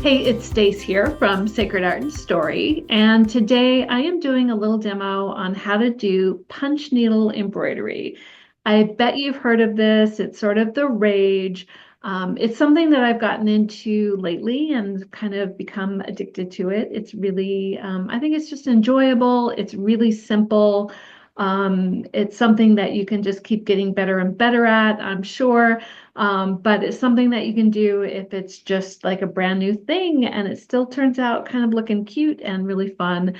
Hey, it's Stace here from Sacred Art and Story, and today I am doing a little demo on how to do punch needle embroidery. I bet you've heard of this. It's sort of the rage. It's something that I've gotten into lately and kind of become addicted to it. It's really, I think it's just enjoyable. It's really simple. It's something that you can just keep getting better and better at, I'm sure. But it's something that you can do if it's just like a brand new thing and it still turns out kind of looking cute and really fun.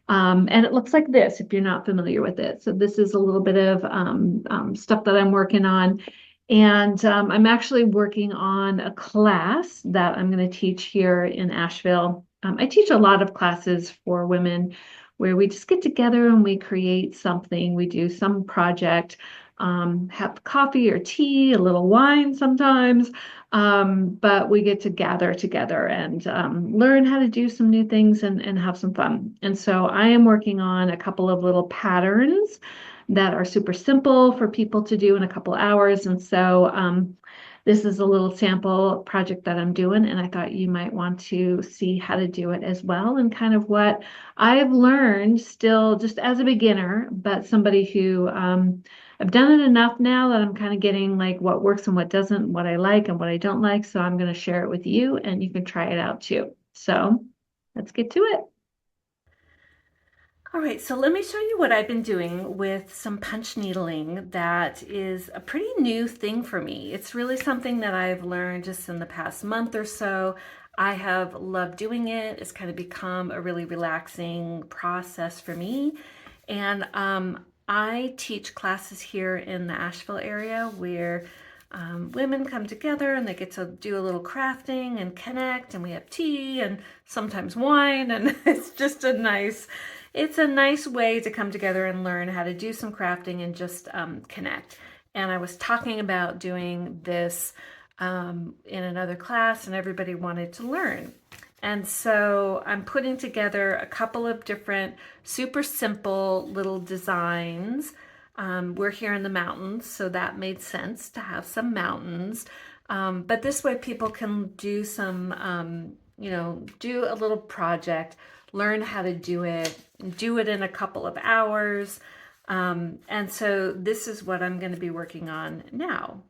And it looks like this if you're not familiar with it. So this is a little bit of stuff that I'm working on. And I'm actually working on a class that I'm going to teach here in Asheville. I teach a lot of classes for women where we just get together and we create something, we do some project, have coffee or tea, a little wine sometimes, but we get to gather together and learn how to do some new things and have some fun. And so I am working on a couple of little patterns that are super simple for people to do in a couple hours. And so this is a little sample project that I'm doing, and I thought you might want to see how to do it as well and kind of what I've learned still just as a beginner, but somebody who I've done it enough now that I'm kind of getting like what works and what doesn't, what I like and what I don't like. So I'm going to share it with you and you can try it out too. So let's get to it. All right, so let me show you what I've been doing with some punch needling that is a pretty new thing for me. It's really something that I've learned just in the past month or so. I have loved doing it. It's kind of become a really relaxing process for me. And I teach classes here in the Asheville area where women come together and they get to do a little crafting and connect, and we have tea and sometimes wine, and it's a nice way to come together and learn how to do some crafting and just connect. And I was talking about doing this in another class, and everybody wanted to learn. And so I'm putting together a couple of different super simple little designs. We're here in the mountains, so that made sense to have some mountains. But this way people can do some, do a little project, learn how to do it in a couple of hours. And so this is what I'm going to be working on now.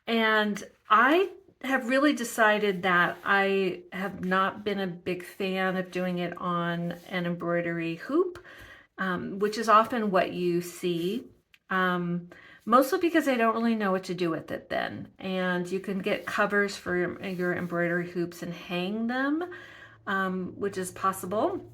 And I have really decided that I have not been a big fan of doing it on an embroidery hoop, which is often what you see. Mostly because I don't really know what to do with it then. And you can get covers for your embroidery hoops and hang them, which is possible.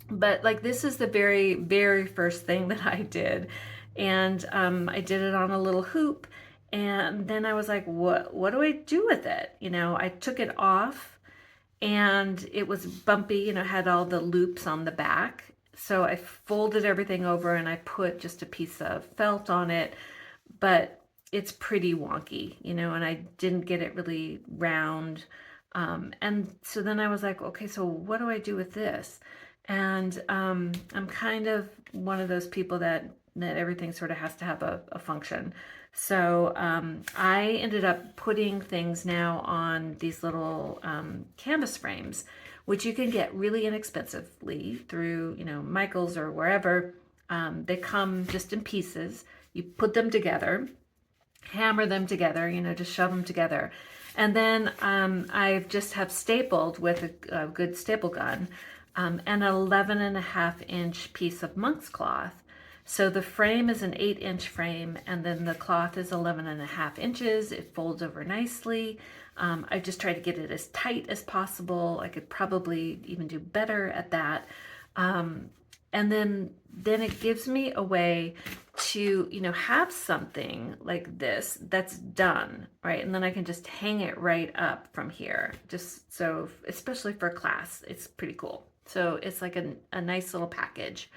But like this is the very, very first thing that I did. And I did it on a little hoop. And then I was like, what do I do with it? I took it off and it was bumpy, had all the loops on the back. So I folded everything over and I put just a piece of felt on it, but it's pretty wonky, and I didn't get it really round. And so then I was like, okay, so what do I do with this? And I'm kind of one of those people that everything sort of has to have a function. So I ended up putting things now on these little canvas frames, which you can get really inexpensively through, Michael's or wherever. They come just in pieces. You put them together, hammer them together, just shove them together. And then I just have stapled with a good staple gun an 11.5 inch piece of monk's cloth. So the frame is an 8-inch frame, and then the cloth is 11.5 inches. It folds over nicely. I just try to get it as tight as possible. I could probably even do better at that. And then it gives me a way to, have something like this that's done, right? And then I can just hang it right up from here. Just so, especially for class, it's pretty cool. So it's like a nice little package.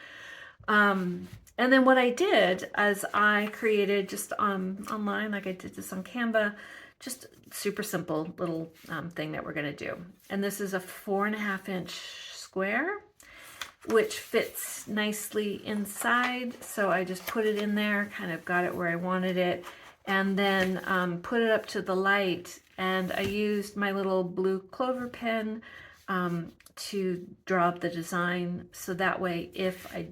And then what I did is I created just online, like I did this on Canva, just super simple little thing that we're going to do. And this is a 4.5 inch square, which fits nicely inside. So I just put it in there, kind of got it where I wanted it, and then put it up to the light And I used my little blue clover pen to draw up the design, so that way if I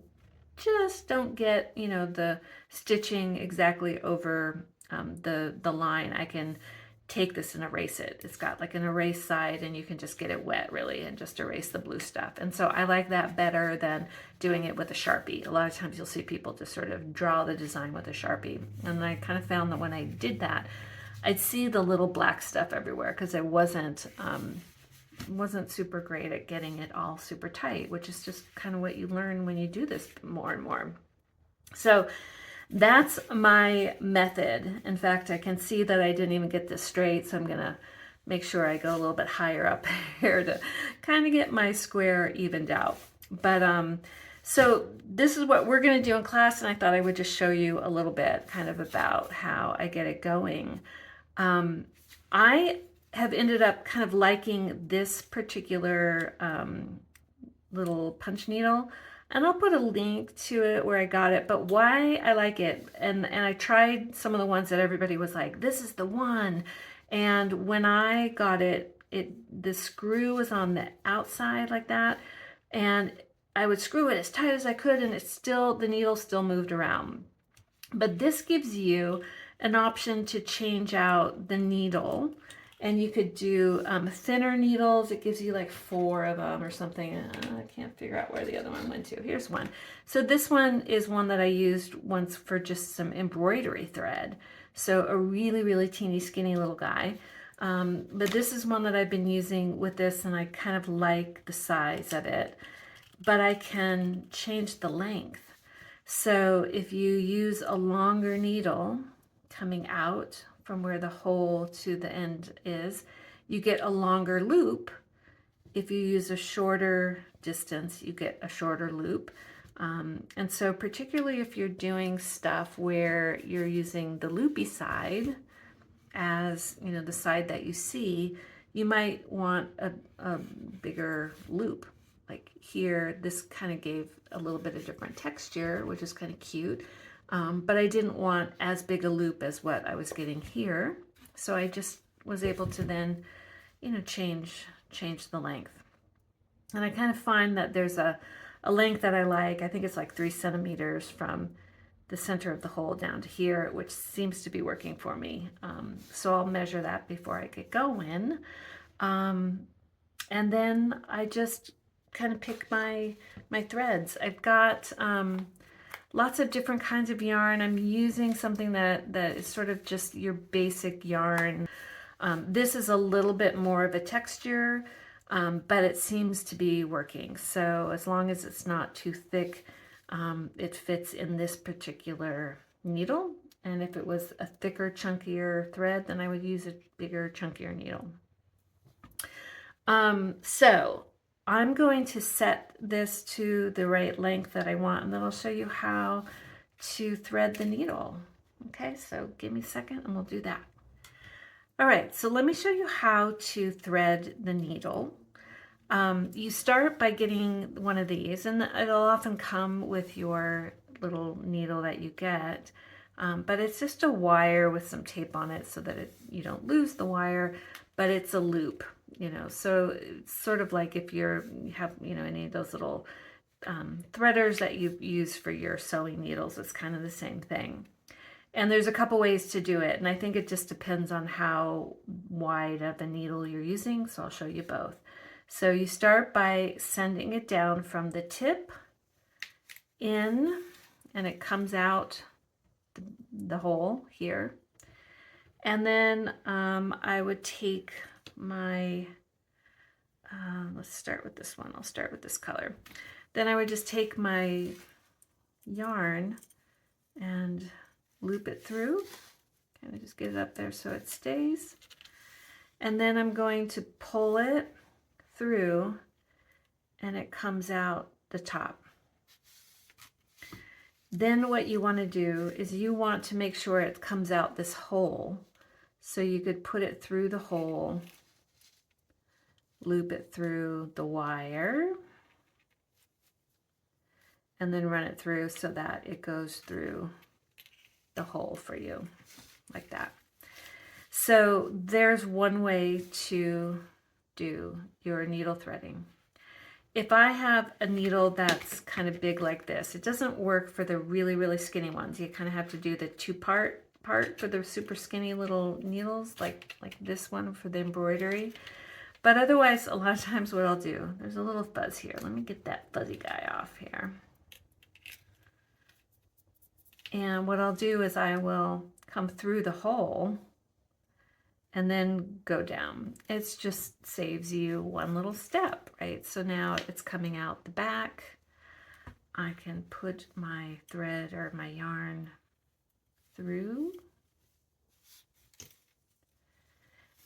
just don't get, you know, the stitching exactly over the line, I can take this and erase it. It's got like an erase side, and you can just get it wet really and just erase the blue stuff. And so I like that better than doing it with a Sharpie. A lot of times you'll see people just sort of draw the design with a Sharpie. And I kind of found that when I did that, I'd see the little black stuff everywhere because I wasn't super great at getting it all super tight, which is just kind of what you learn when you do this more and more. So that's my method. In fact, I can see that I didn't even get this straight, so I'm gonna make sure I go a little bit higher up here to kind of get my square evened out. But so this is what we're gonna do in class, and I thought I would just show you a little bit kind of about how I get it going. I have ended up kind of liking this particular little punch needle, and I'll put a link to it where I got it, but why I like it, and I tried some of the ones that everybody was like, this is the one. And when I got it, the screw was on the outside like that, and I would screw it as tight as I could, and the needle still moved around. But this gives you an option to change out the needle, and you could do thinner needles. It gives you like 4 of them or something. I can't figure out where the other one went to. Here's one. So this one is one that I used once for just some embroidery thread. So a really, really teeny skinny little guy. But this is one that I've been using with this, and I kind of like the size of it. But I can change the length. So if you use a longer needle coming out from where the hole to the end is, you get a longer loop. If you use a shorter distance, you get a shorter loop. And so particularly if you're doing stuff where you're using the loopy side as, you know, the side that you see, you might want a bigger loop. Like here, this kind of gave a little bit of different texture, which is kind of cute. But I didn't want as big a loop as what I was getting here. So I just was able to then, you know, change the length. And I kind of find that there's a length that I like. I think it's like 3 centimeters from the center of the hole down to here, which seems to be working for me. So I'll measure that before I get going. And then I just kind of pick my threads. I've got lots of different kinds of yarn. I'm using something that is sort of just your basic yarn. This is a little bit more of a texture, but it seems to be working. So as long as it's not too thick, it fits in this particular needle. And if it was a thicker, chunkier thread, then I would use a bigger, chunkier needle. So I'm going to set this to the right length that I want, and then I'll show you how to thread the needle. Okay, so give me a second and we'll do that. All right, so let me show you how to thread the needle. You start by getting one of these, and it'll often come with your little needle that you get, but it's just a wire with some tape on it so that you don't lose the wire, but it's a loop. You know, so it's sort of like if you have, you know, any of those little threaders that you use for your sewing needles, it's kind of the same thing. And there's a couple ways to do it, and I think it just depends on how wide of a needle you're using, so I'll show you both. So you start by sending it down from the tip in, and it comes out the hole here. And then I would take my, let's start with this one. I'll start with this color. Then I would just take my yarn and loop it through, kind of just get it up there so it stays. And then I'm going to pull it through, and it comes out the top. Then what you want to do is you want to make sure it comes out this hole. So you could put it through the hole, loop it through the wire, and then run it through so that it goes through the hole for you, like that. So there's one way to do your needle threading. If I have a needle that's kind of big like this, it doesn't work for the really, really skinny ones. You kind of have to do the two-part for the super skinny little needles, like this one for the embroidery. But otherwise, a lot of times what I'll do, there's a little fuzz here. Let me get that fuzzy guy off here. And what I'll do is I will come through the hole and then go down. It just saves you one little step, right? So now it's coming out the back. I can put my thread or my yarn through.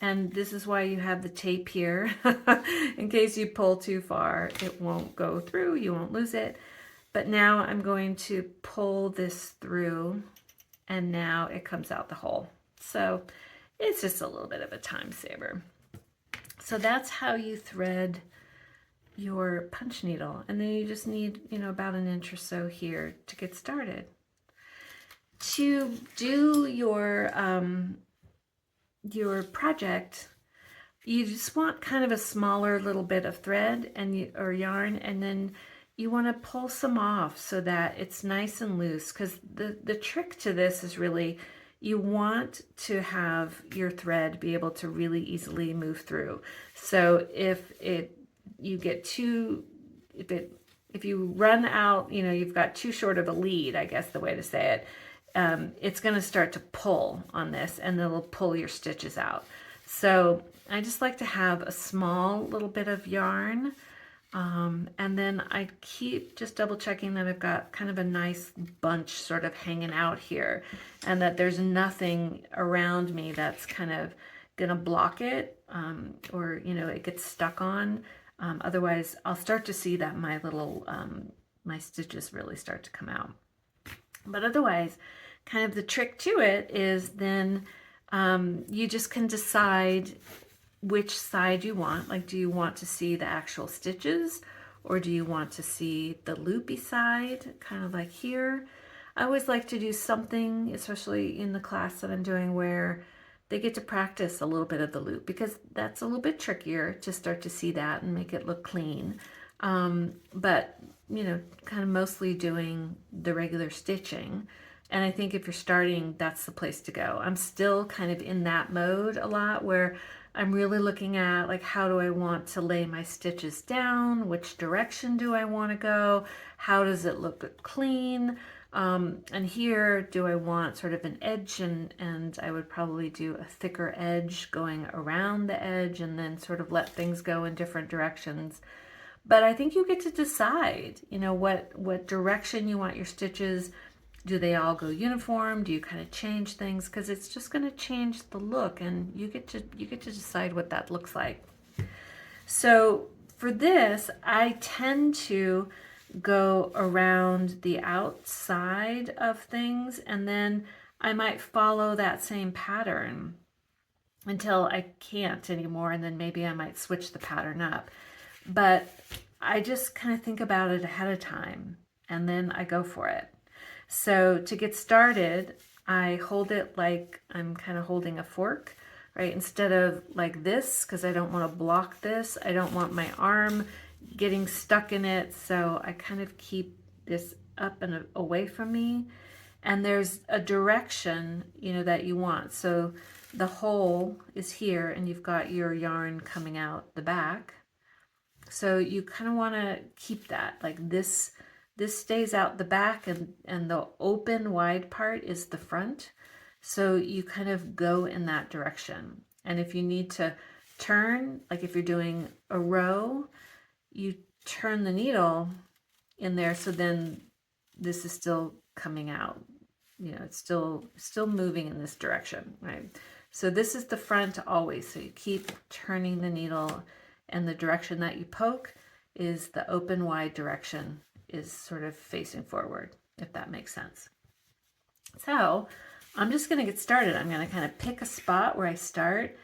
And this is why you have the tape here. In case you pull too far, it won't go through, you won't lose it. But now I'm going to pull this through and now it comes out the hole. So it's just a little bit of a time saver. So that's how you thread your punch needle. And then you just need, about an inch or so here to get started. To do your project, you just want kind of a smaller little bit of thread or yarn, and then you want to pull some off so that it's nice and loose, because the trick to this is really you want to have your thread be able to really easily move through. So if you run out, you've got too short of a lead, I guess the way to say it, it's going to start to pull on this and it'll pull your stitches out. So I just like to have a small little bit of yarn, and then I keep just double checking that I've got kind of a nice bunch sort of hanging out here, and that there's nothing around me that's kind of gonna block it, or it gets stuck on. Otherwise I'll start to see that my little my stitches really start to come out. But otherwise, kind of the trick to it is then you just can decide which side you want. Like, do you want to see the actual stitches, or do you want to see the loopy side, kind of like here? I always like to do something, especially in the class that I'm doing, where they get to practice a little bit of the loop, because that's a little bit trickier to start to see that and make it look clean. But kind of mostly doing the regular stitching. And I think if you're starting, that's the place to go. I'm still kind of in that mode a lot, where I'm really looking at, like, how do I want to lay my stitches down? Which direction do I want to go? How does it look clean? And here, do I want sort of an edge, and I would probably do a thicker edge going around the edge, and then sort of let things go in different directions. But I think you get to decide, what direction you want your stitches. Do they all go uniform? Do you kind of change things? Because it's just going to change the look, and you get to decide what that looks like. So for this, I tend to go around the outside of things, and then I might follow that same pattern until I can't anymore, and then maybe I might switch the pattern up. But I just kind of think about it ahead of time, and then I go for it. So to get started, I hold it like I'm kind of holding a fork, right? Instead of like this, because I don't want to block this. I don't want my arm getting stuck in it. So I kind of keep this up and away from me. And there's a direction, that you want. So the hole is here, and you've got your yarn coming out the back. So you kind of want to keep that like this. This stays out the back, and the open wide part is the front. So you kind of go in that direction. And if you need to turn, like if you're doing a row, you turn the needle in there, so then this is still coming out. It's still moving in this direction, right? So this is the front always. So you keep turning the needle, and the direction that you poke is the open wide direction, is sort of facing forward, if that makes sense. So I'm just going to get started. I'm going to kind of pick a spot where I start,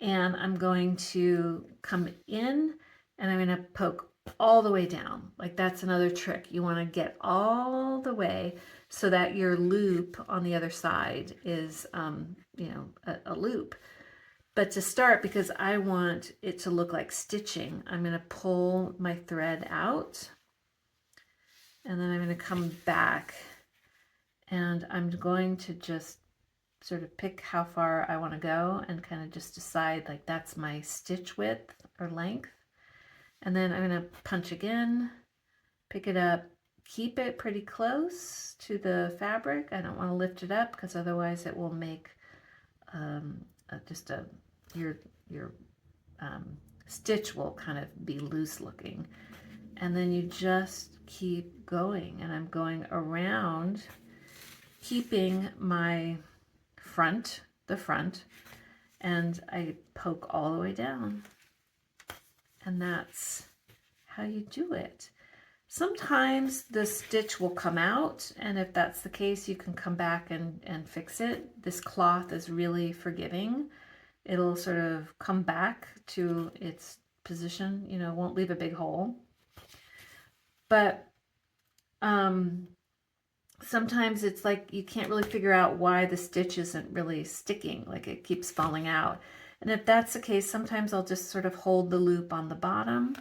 and I'm going to come in, and I'm going to poke all the way down. Like that's another trick. You want to get all the way so that your loop on the other side is, you know, a loop. But to start, because I want it to look like stitching, I'm going to pull my thread out and then I'm going to come back and I'm going to just sort of pick how far I want to go and kind of just decide like that's my stitch width or length. And then I'm going to punch again, pick it up, keep it pretty close to the fabric. I don't want to lift it up because otherwise it will make your stitch will kind of be loose looking. And then you just keep going, and I'm going around, keeping my the front, and I poke all the way down. And that's how you do it. Sometimes the stitch will come out, and if that's the case, you can come back and fix it. This cloth is really forgiving. It'll sort of come back to its position, you know, won't leave a big hole. But sometimes it's like you can't really figure out why the stitch isn't really sticking, like it keeps falling out. And if that's the case, sometimes I'll just sort of hold the loop on the bottom,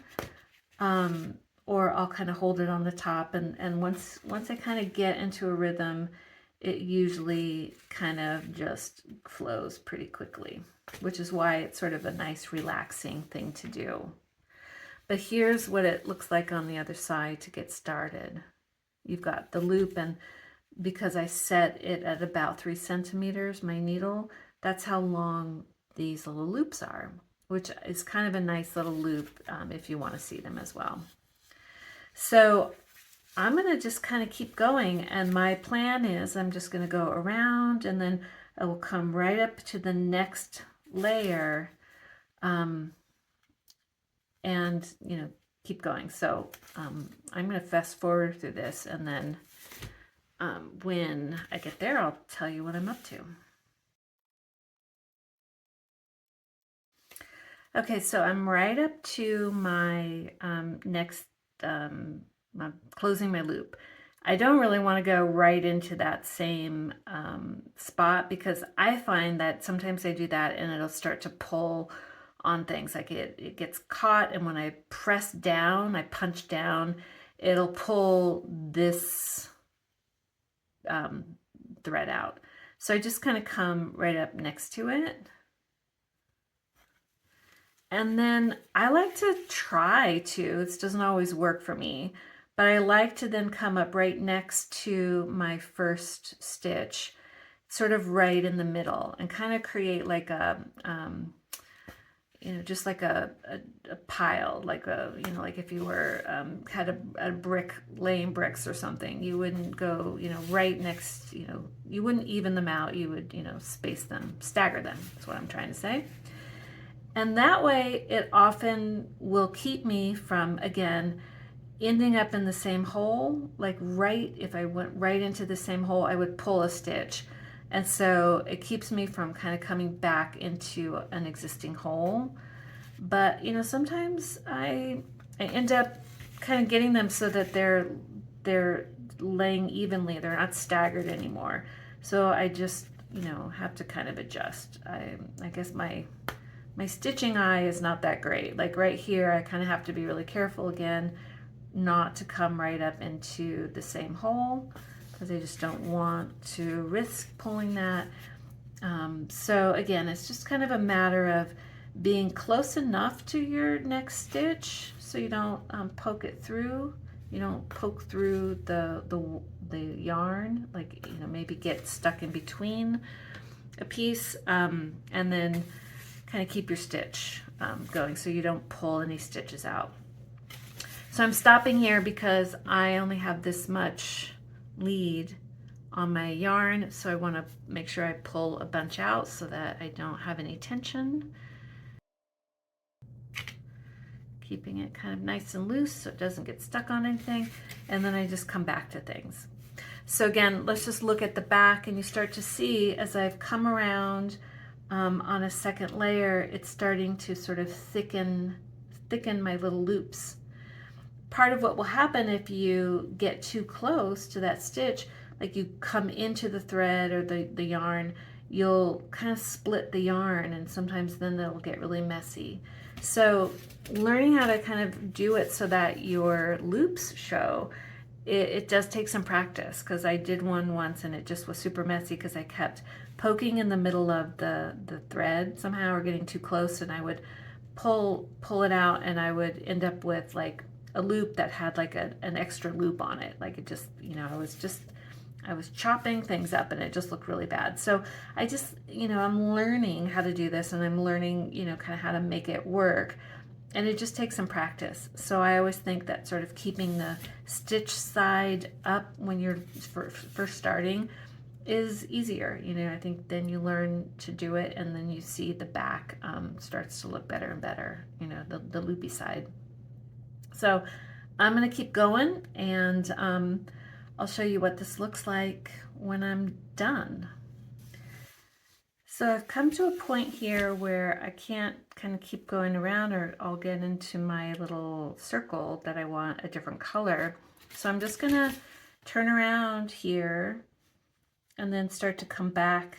or I'll kind of hold it on the top. And once I kind of get into a rhythm, it usually kind of just flows pretty quickly, which is why it's sort of a nice relaxing thing to do. But here's what it looks like on the other side to get started. You've got the loop, and because I set it at about 3 centimeters, my needle, that's how long these little loops are, which is kind of a nice little loop if you want to see them as well. So I'm going to just kind of keep going, and my plan is I'm just going to go around, and then I will come right up to the next layer, and you know, keep going. So I'm going to fast forward through this, and then when I get there, I'll tell you what I'm up to. Okay, so I'm right up to my next, I'm closing my loop. I don't really want to go right into that same spot, because I find that sometimes I do that and it'll start to pull on things. Like it gets caught, and when I press down, I punch down, it'll pull this thread out. So I just kind of come right up next to it. And then I like to try to, this doesn't always work for me, but I like to then come up right next to my first stitch, sort of right in the middle, and kind of create like a, you know, just like a pile, like a, you know, like if you were, had a brick, laying bricks or something, you wouldn't go, you know, right next, you know, you wouldn't even them out, you would, you know, space them, stagger them, is what I'm trying to say. And that way it often will keep me from, again, ending up in the same hole. Like right, if I went right into the same hole, I would pull a stitch. And so it keeps me from kind of coming back into an existing hole. But, you know, sometimes I end up kind of getting them so that they're laying evenly. They're not staggered anymore. So I just, you know, have to kind of adjust. I guess my stitching eye is not that great. Like right here, I kind of have to be really careful again not to come right up into the same hole, because I just don't want to risk pulling that. So again, it's just kind of a matter of being close enough to your next stitch so you don't poke it through. You don't poke through the yarn, like, you know, maybe get stuck in between a piece, and then kind of keep your stitch going so you don't pull any stitches out. So I'm stopping here because I only have this much lead on my yarn, so I want to make sure I pull a bunch out so that I don't have any tension. Keeping it kind of nice and loose so it doesn't get stuck on anything, and then I just come back to things. So again, let's just look at the back, and you start to see as I've come around on a second layer, it's starting to sort of thicken my little loops. part of what will happen if you get too close to that stitch, like you come into the thread or the yarn, you'll kind of split the yarn, and sometimes then it'll get really messy. So learning how to kind of do it so that your loops show, it does take some practice, because I did one once and it just was super messy because I kept poking in the middle of the thread somehow, or getting too close, and I would pull it out, and I would end up with like a loop that had like an extra loop on it. Like it just, I was chopping things up and it just looked really bad. So I just, I'm learning how to do this, and I'm learning, kind of how to make it work. And it just takes some practice. So I always think that sort of keeping the stitch side up when you're first starting is easier. I think then you learn to do it, and then you see the back starts to look better and better, the loopy side. So I'm going to keep going, and I'll show you what this looks like when I'm done. So I've come to a point here where I can't kind of keep going around, or I'll get into my little circle that I want a different color. So I'm just going to turn around here and then start to come back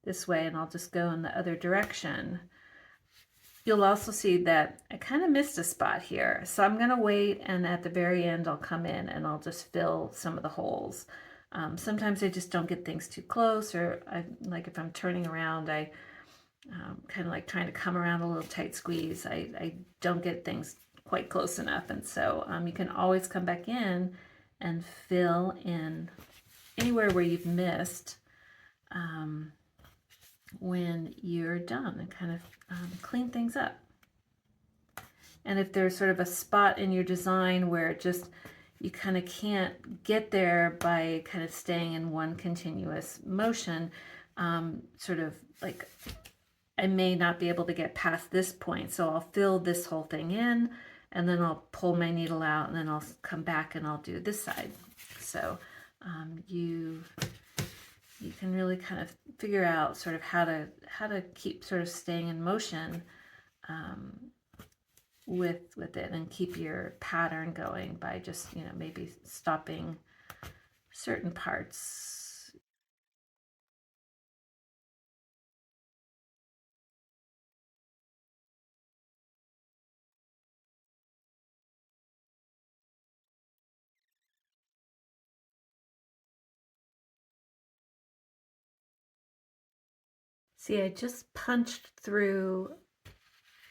this way, and I'll just go in the other direction. You'll also see that I kind of missed a spot here. So I'm going to wait, and at the very end I'll come in and I'll just fill some of the holes. Sometimes I just don't get things too close, or like if I'm turning around, I kind of like trying to come around a little tight squeeze. I don't get things quite close enough, and so you can always come back in and fill in anywhere where you've missed when you're done, and kind of clean things up. And if there's sort of a spot in your design where it just, you kind of can't get there by kind of staying in one continuous motion, sort of like I may not be able to get past this point, so I'll fill this whole thing in, and then I'll pull my needle out, and then I'll come back and I'll do this side. So you can really kind of figure out sort of how to keep sort of staying in motion with it, and keep your pattern going by just, maybe stopping certain parts. See, I just punched through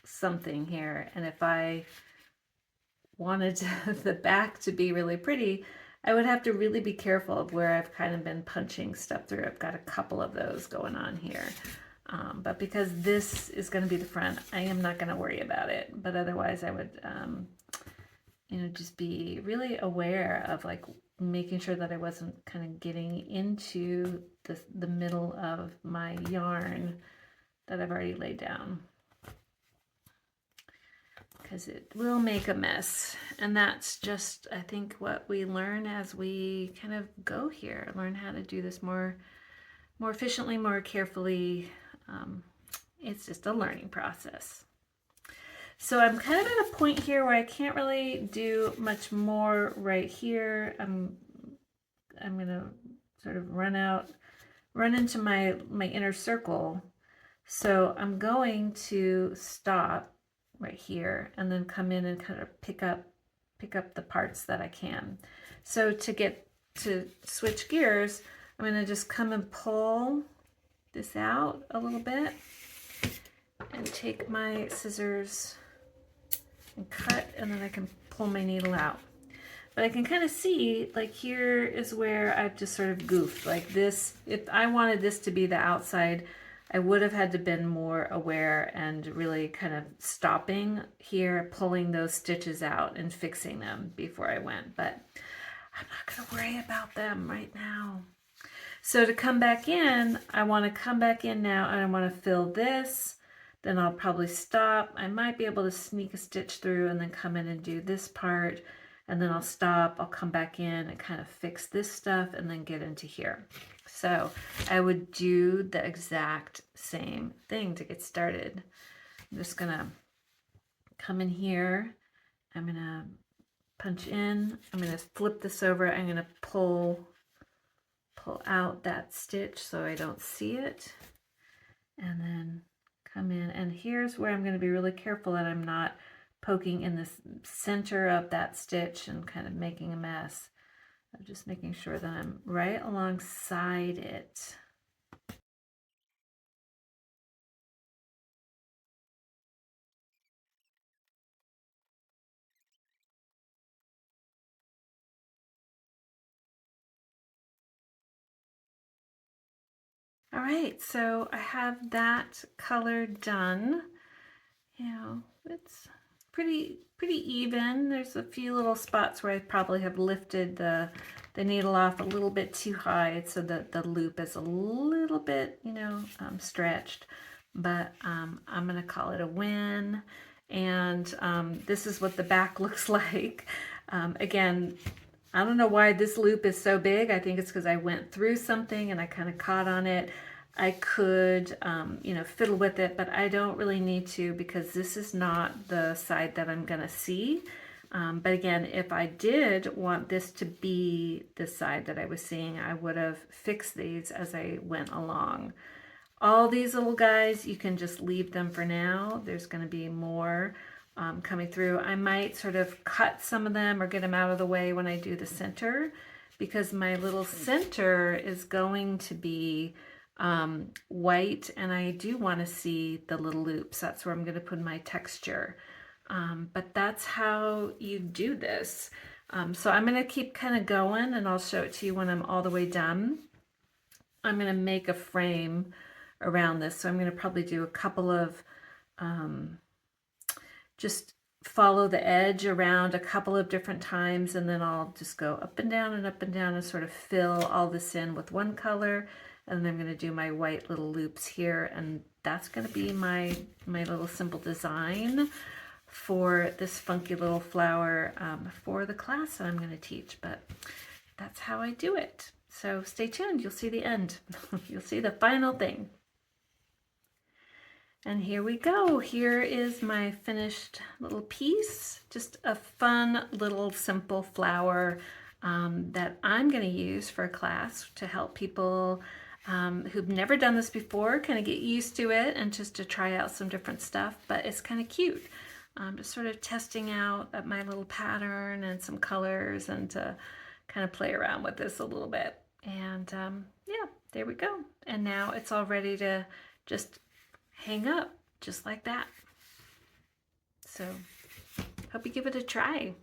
something here, and if I wanted the back to be really pretty, I would have to really be careful of where I've kind of been punching stuff through. I've got a couple of those going on here. But because this is going to be the front, I am not going to worry about it. But otherwise I would, just be really aware of like making sure that I wasn't kind of getting into the middle of my yarn that I've already laid down, because it will make a mess. And that's just, I think, what we learn as we kind of go here, learn how to do this more efficiently, more carefully. It's just a learning process. So I'm kind of at a point here where I can't really do much more right here. I'm gonna sort of run into my inner circle. So I'm going to stop right here and then come in and kind of pick up the parts that I can. So to switch gears, I'm going to just come and pull this out a little bit and take my scissors and cut, and then I can pull my needle out. But I can kind of see, like, here is where I've just sort of goofed. Like this, if I wanted this to be the outside, I would have had to been more aware and really kind of stopping here, pulling those stitches out and fixing them before I went. But I'm not going to worry about them right now. So to come back in, I want to come back in now, and I want to fill this. Then I'll probably stop. I might be able to sneak a stitch through and then come in and do this part. And then I'll stop, I'll come back in and kind of fix this stuff and then get into here. So I would do the exact same thing to get started. I'm just gonna come in here. I'm gonna punch in. I'm going to flip this over. I'm going to pull out that stitch so I don't see it, and then come in, and here's where I'm going to be really careful that I'm not poking in the center of that stitch and kind of making a mess. I'm just making sure that I'm right alongside it. All right, so I have that color done. It's pretty even. There's a few little spots where I probably have lifted the needle off a little bit too high so that the loop is a little bit, stretched. But I'm gonna call it a win. And this is what the back looks like. Again, I don't know why this loop is so big. I think it's because I went through something and I kind of caught on it. I could, fiddle with it, but I don't really need to because this is not the side that I'm going to see. But again, if I did want this to be the side that I was seeing, I would have fixed these as I went along. All these little guys, you can just leave them for now. There's going to be more coming through. I might sort of cut some of them or get them out of the way when I do the center, because my little center is going to be white, and I do want to see the little loops. That's where I'm going to put my texture. But that's how you do this. So I'm going to keep kind of going, and I'll show it to you when I'm all the way done. I'm going to make a frame around this, so I'm going to probably do a couple of just follow the edge around a couple of different times, and then I'll just go up and down and up and down and sort of fill all this in with one color. And then I'm going to do my white little loops here, and that's going to be my little simple design for this funky little flower for the class that I'm going to teach. But that's how I do it. So stay tuned. You'll see the end. You'll see the final thing. And here we go. Here is my finished little piece. Just a fun little simple flower that I'm going to use for a class to help people who've never done this before kind of get used to it and just to try out some different stuff. But it's kind of cute. Just sort of testing out my little pattern and some colors, and to kind of play around with this a little bit. And yeah, there we go. And now it's all ready to just hang up just like that. So hope you give it a try.